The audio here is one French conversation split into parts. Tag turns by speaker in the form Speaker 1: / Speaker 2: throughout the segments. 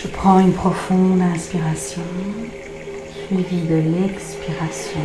Speaker 1: Je prends une profonde inspiration, suivie de l'expiration.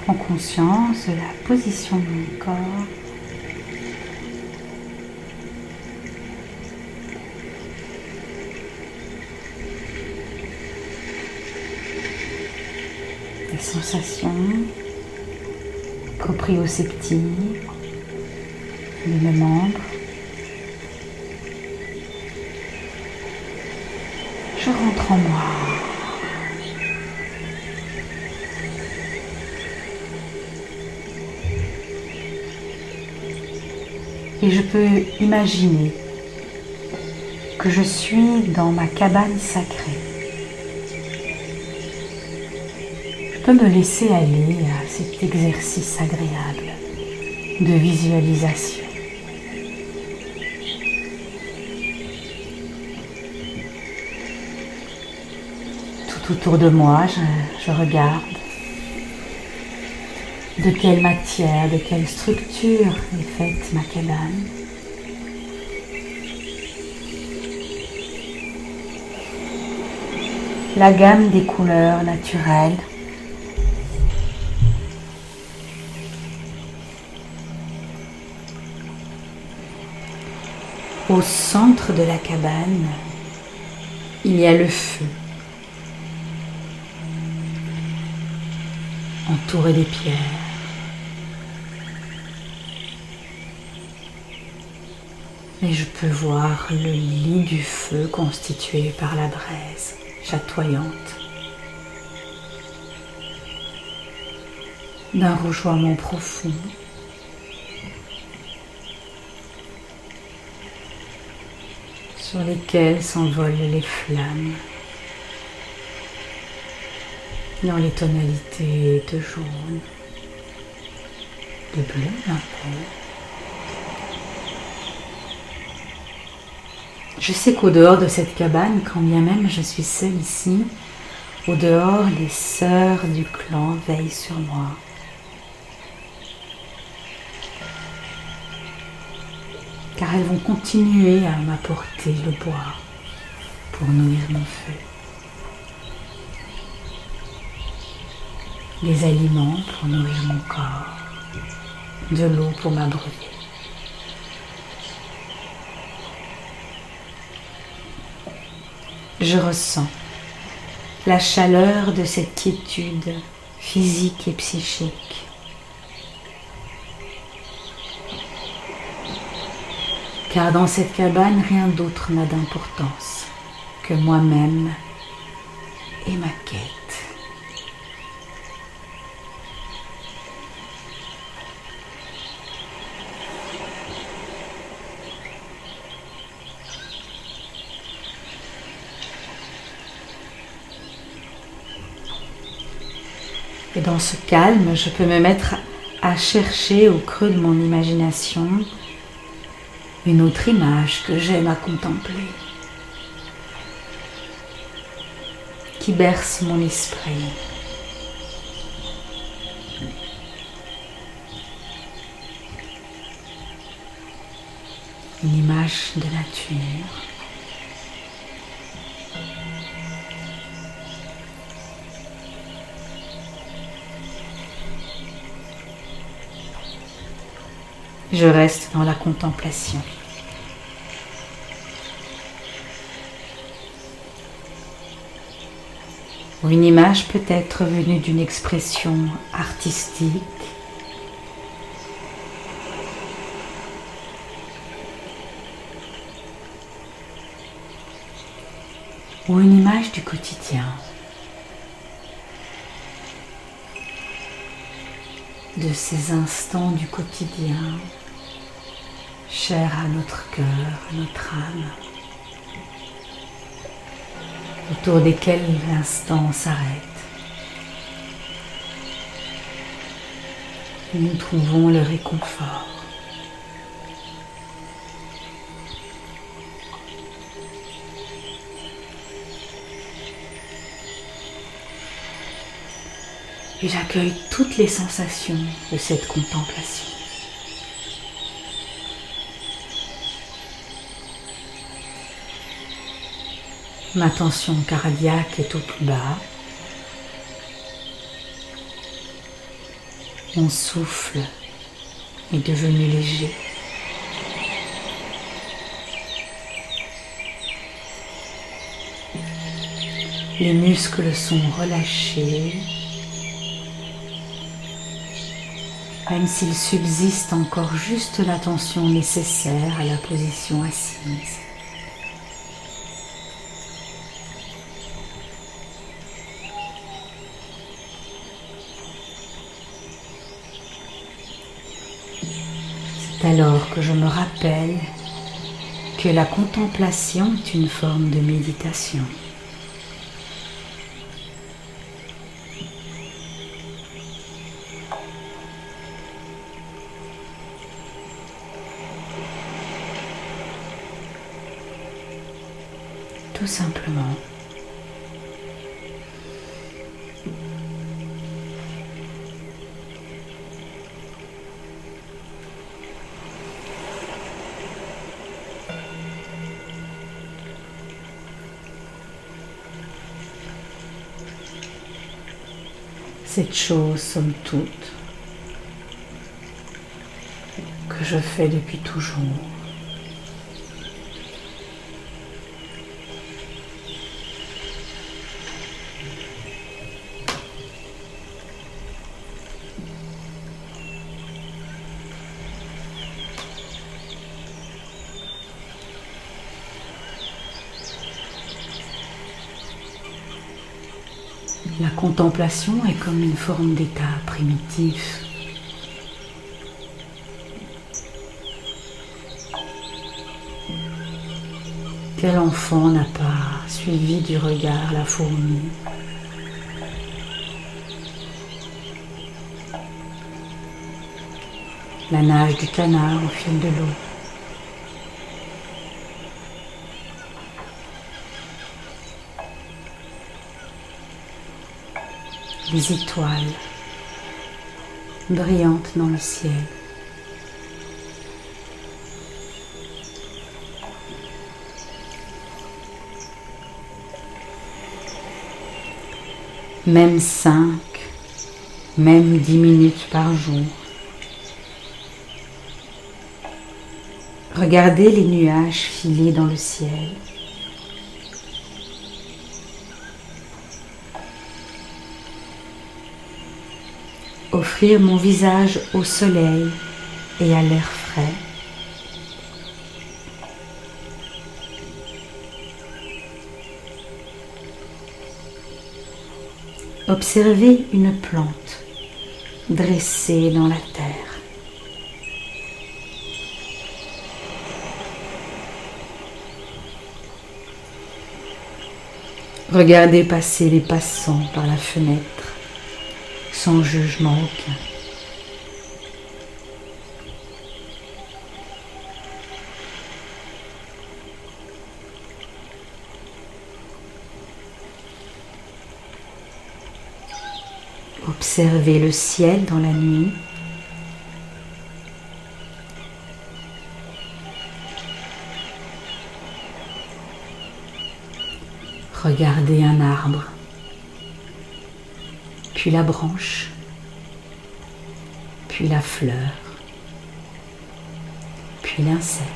Speaker 1: Prends conscience de la position de mon corps. Les sensations proprioceptives de mes membres. Je rentre en moi. Et je peux imaginer que je suis dans ma cabane sacrée. Je peux me laisser aller à cet exercice agréable de visualisation. Tout autour de moi, je regarde de quelle matière, de quelle structure est faite ma cabane. La gamme des couleurs naturelles. Au centre de la cabane, il y a le feu, entouré des pierres. Et je peux voir le lit du feu constitué par la braise chatoyante d'un rougeoiement profond. Sur lesquels s'envolent les flammes dans les tonalités de jaune, de bleu un peu. Je sais qu'au dehors de cette cabane, quand bien même je suis seule ici, au dehors, les sœurs du clan veillent sur moi. Car elles vont continuer à m'apporter le bois pour nourrir mon feu, des aliments pour nourrir mon corps, de l'eau pour m'abreuver. Je ressens la chaleur de cette quiétude physique et psychique. Car dans cette cabane, rien d'autre n'a d'importance que moi-même et ma quête. Et dans ce calme, je peux me mettre à chercher au creux de mon imagination une autre image que j'aime à contempler, qui berce mon esprit. Une image de nature. Je reste dans la contemplation. Ou une image peut être venue d'une expression artistique, ou une image du quotidien, de ces instants du quotidien, chers à notre cœur, à notre âme, autour desquels l'instant s'arrête. Et nous trouvons le réconfort. et j'accueille toutes les sensations de cette contemplation. Ma tension cardiaque est au plus bas. Mon souffle est devenu léger. Les muscles sont relâchés, même s'il subsiste encore juste la tension nécessaire à la position assise. C'est alors que je me rappelle que la contemplation est une forme de méditation. Tout simplement. Cette chose, somme toute, que je fais depuis toujours. La contemplation est comme une forme d'état primitif. Quel enfant n'a pas suivi du regard la fourmi, la nage du canard au fil de l'eau? Les étoiles brillantes dans le ciel. Même 5, même 10 minutes par jour. Regardez les nuages filer dans le ciel. Offrir mon visage au soleil et à l'air frais. Observer une plante dressée dans la terre. Regarder passer les passants par la fenêtre sans jugement aucun. Observer le ciel dans la nuit. Regarder un arbre, puis la branche, puis la fleur, puis l'insecte.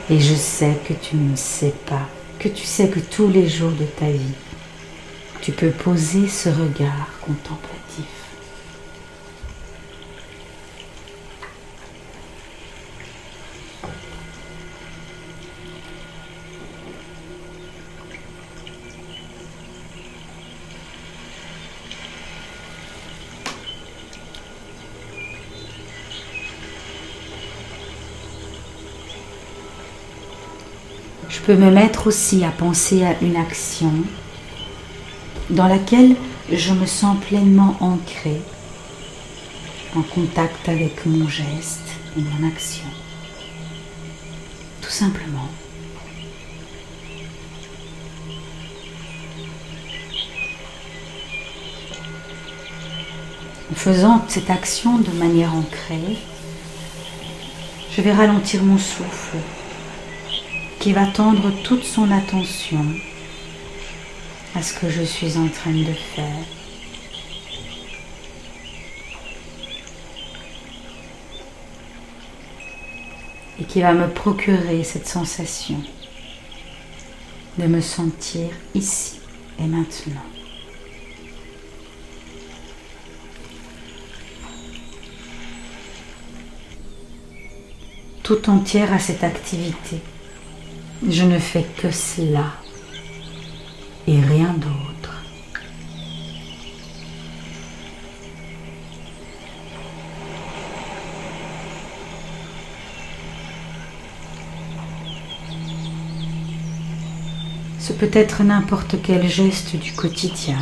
Speaker 1: Et je sais que tu ne sais pas, que tu sais que tous les jours de ta vie, tu peux poser ce regard contemplatif. Je peux me mettre aussi à penser à une action dans laquelle je me sens pleinement ancrée en contact avec mon geste et mon action. Tout simplement. En faisant cette action de manière ancrée, je vais ralentir mon souffle qui va tendre toute son attention à ce que je suis en train de faire. Et qui va me procurer cette sensation de me sentir ici et maintenant. Tout entière à cette activité. Je ne fais que cela et rien d'autre. Ce peut être n'importe quel geste du quotidien.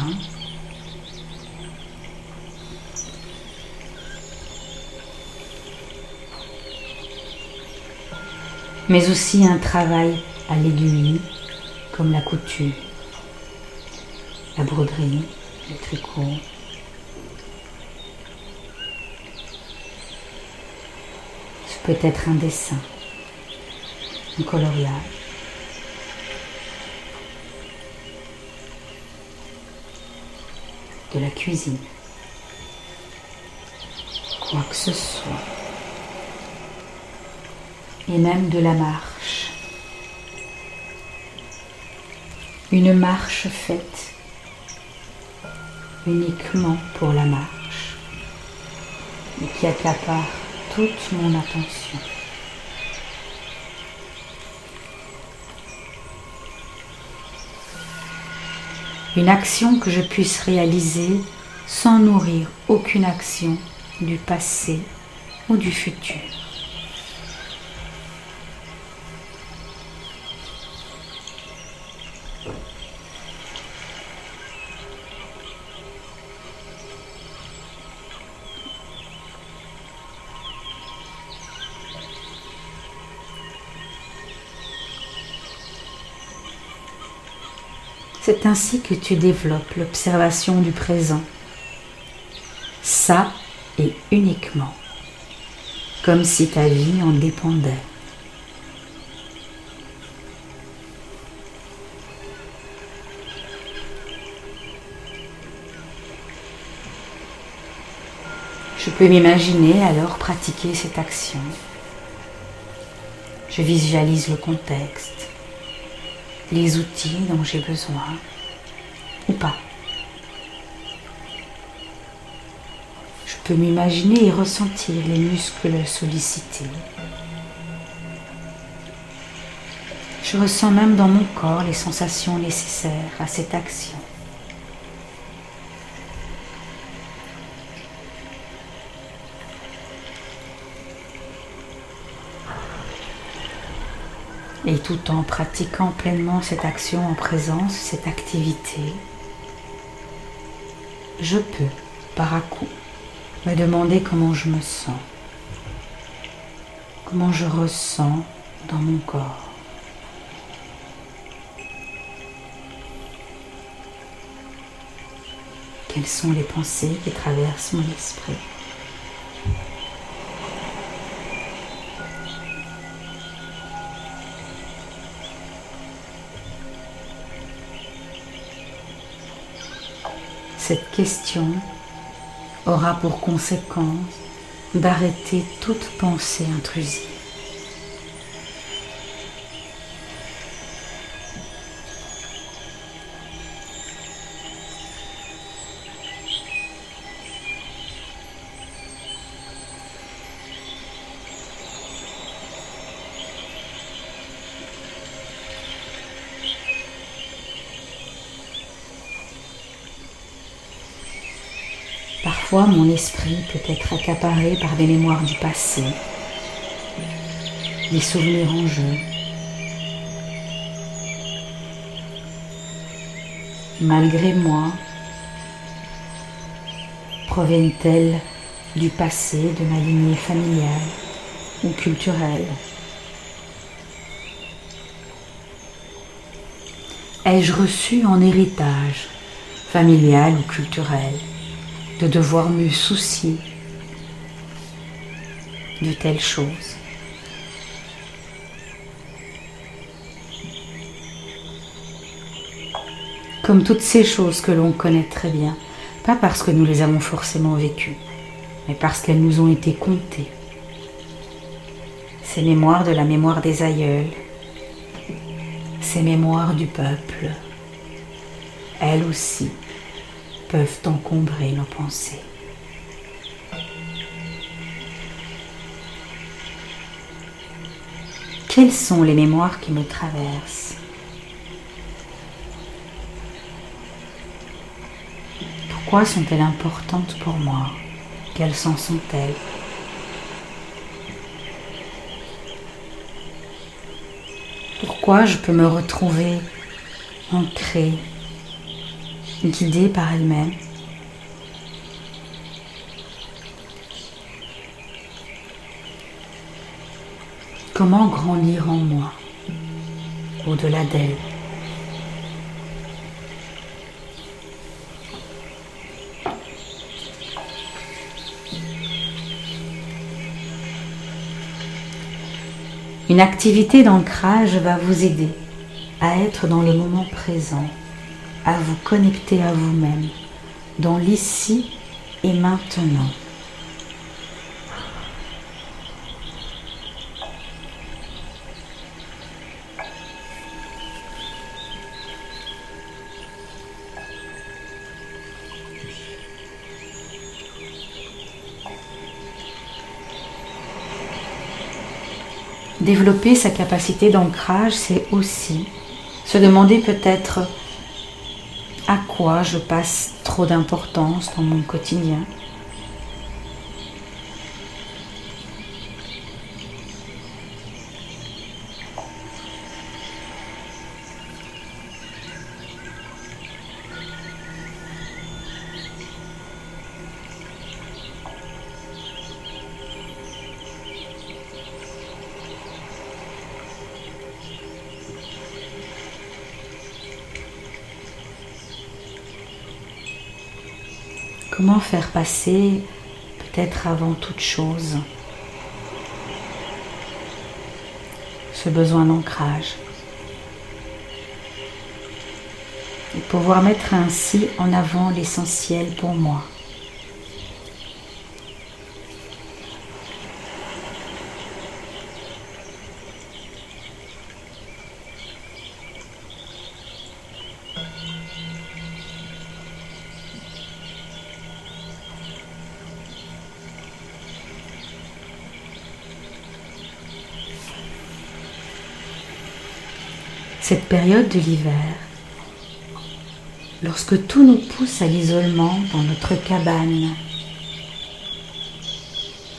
Speaker 1: Mais aussi un travail à l'aiguille, comme la couture, la broderie, le tricot. Ce peut être un dessin, un coloriage. De la cuisine, quoi que ce soit, et même de la marche. Une marche faite uniquement pour la marche et qui accapare toute mon attention. Une action que je puisse réaliser sans nourrir aucune action du passé ou du futur. C'est ainsi que tu développes l'observation du présent. Ça et uniquement, comme si ta vie en dépendait. Je peux m'imaginer alors pratiquer cette action. Je visualise le contexte, les outils dont j'ai besoin, ou pas. Je peux m'imaginer et ressentir les muscles sollicités. Je ressens même dans mon corps les sensations nécessaires à cette action. Et tout en pratiquant pleinement cette action en présence, cette activité, je peux, par à coup, me demander comment je me sens, comment je ressens dans mon corps. Quelles sont les pensées qui traversent mon esprit? Cette question aura pour conséquence d'arrêter toute pensée intrusive. Parfois, mon esprit peut être accaparé par des mémoires du passé, des souvenirs en jeu. Malgré moi, proviennent-elles du passé, de ma lignée familiale ou culturelle? Ai-je reçu en héritage, familial ou culturel, de devoir me soucier de telles choses? Comme toutes ces choses que l'on connaît très bien, pas parce que nous les avons forcément vécues, mais parce qu'elles nous ont été contées. Ces mémoires de la mémoire des aïeuls, ces mémoires du peuple, elles aussi peuvent encombrer nos pensées. Quelles sont les mémoires qui me traversent? Pourquoi sont-elles importantes pour moi? Quelles sens sont-elles? Pourquoi je peux me retrouver ancrée, guidée par elle-même? Comment grandir en moi, au-delà d'elle? Une activité d'ancrage va vous aider à être dans le moment présent, à vous connecter à vous-même, dans l'ici et maintenant. Développer sa capacité d'ancrage, c'est aussi se demander peut-être à quoi je passe trop d'importance dans mon quotidien. Comment faire passer, peut-être avant toute chose, ce besoin d'ancrage et pouvoir mettre ainsi en avant l'essentiel pour moi. Cette période de l'hiver, lorsque tout nous pousse à l'isolement dans notre cabane,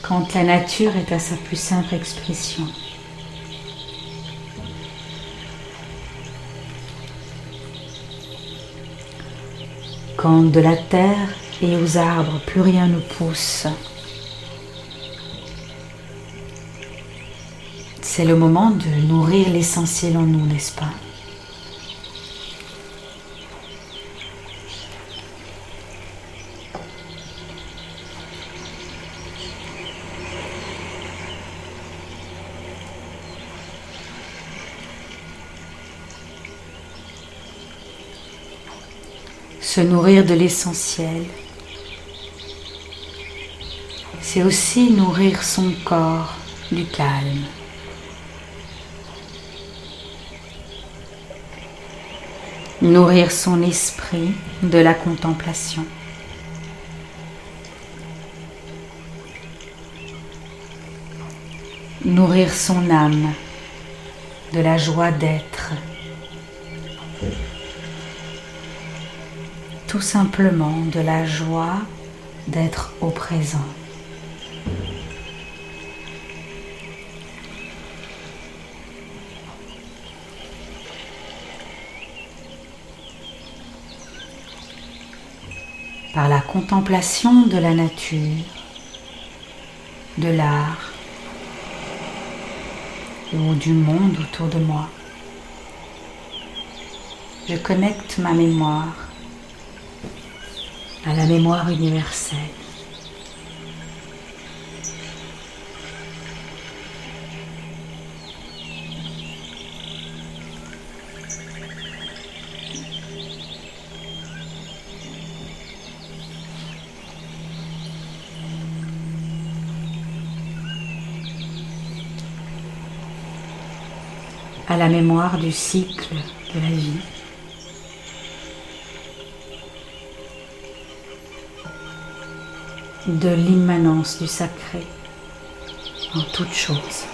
Speaker 1: quand la nature est à sa plus simple expression, quand de la terre et aux arbres plus rien ne pousse, c'est le moment de nourrir l'essentiel en nous, n'est-ce pas? Se nourrir de l'essentiel, c'est aussi nourrir son corps du calme. Nourrir son esprit de la contemplation. Nourrir son âme de la joie d'être. Tout simplement de la joie d'être au présent. Par la contemplation de la nature, de l'art ou du monde autour de moi. Je connecte ma mémoire à la mémoire universelle. À la mémoire du cycle de la vie. De l'immanence du sacré en toute chose.